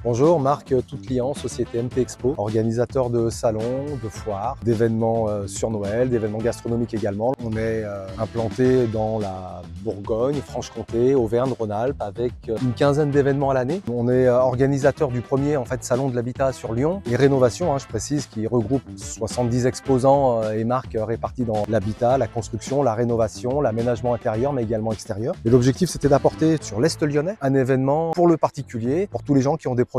Bonjour, Marc Toutlian, société MP Expo, organisateur de salons, de foires, d'événements sur Noël, d'événements gastronomiques également. On est implanté dans la Bourgogne, Franche-Comté, Auvergne-Rhône-Alpes avec une quinzaine d'événements à l'année. On est organisateur du premier salon de l'habitat sur Lyon et rénovation, je précise, qui regroupe 70 exposants et marques répartis dans l'habitat, la construction, la rénovation, l'aménagement intérieur mais également extérieur. Et l'objectif c'était d'apporter sur l'Est lyonnais un événement pour le particulier, pour tous les gens qui ont des projets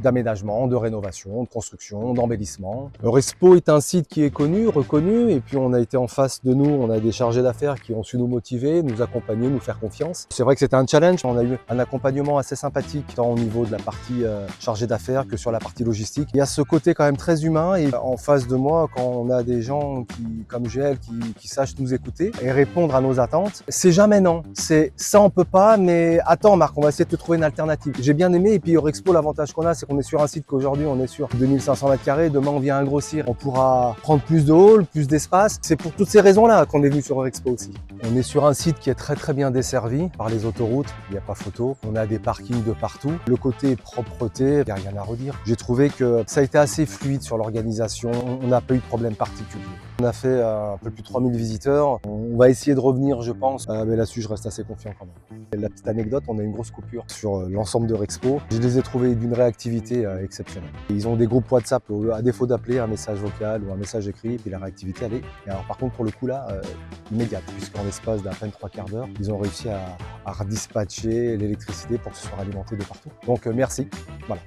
d'aménagement, de rénovation, de construction, d'embellissement. Respo est un site qui est connu, reconnu, et puis on a été en face de nous, on a des chargés d'affaires qui ont su nous motiver, nous accompagner, nous faire confiance. C'est vrai que c'était un challenge, on a eu un accompagnement assez sympathique, tant au niveau de la partie chargée d'affaires que sur la partie logistique. Il y a ce côté quand même très humain, et en face de moi, quand on a des gens comme GL qui sachent nous écouter et répondre à nos attentes, c'est jamais non. C'est ça on peut pas, mais attends Marc, on va essayer de te trouver une alternative. J'ai bien aimé, et puis Eurexpo, l'avantage qu'on a, c'est qu'on est sur un site qu'aujourd'hui on est sur 2500 m², demain on vient à grossir, on pourra prendre plus de hall, plus d'espace. C'est pour toutes ces raisons-là qu'on est venu sur Eurexpo aussi. On est sur un site qui est très bien desservi par les autoroutes, il n'y a pas photo, on a des parkings de partout. Le côté propreté, il n'y a rien à redire. J'ai trouvé que ça a été assez fluide sur l'organisation, on n'a pas eu de problème particulier. On a fait un peu plus de 3000 visiteurs, on va essayer de revenir je pense, mais là-dessus je reste assez confiant quand même. Et la petite anecdote, on a une grosse coupure sur l'ensemble de Eurexpo. Je les ai trouvés d'une réactivité exceptionnelle. Ils ont des groupes WhatsApp, à défaut d'appeler, un message vocal ou un message écrit, et puis la réactivité elle est. Et alors par contre pour le coup là, immédiate, puisqu'en l'espace d'à peine 3/4 d'heure, ils ont réussi à redispatcher l'électricité pour que ce soit alimenté de partout. Donc merci, voilà.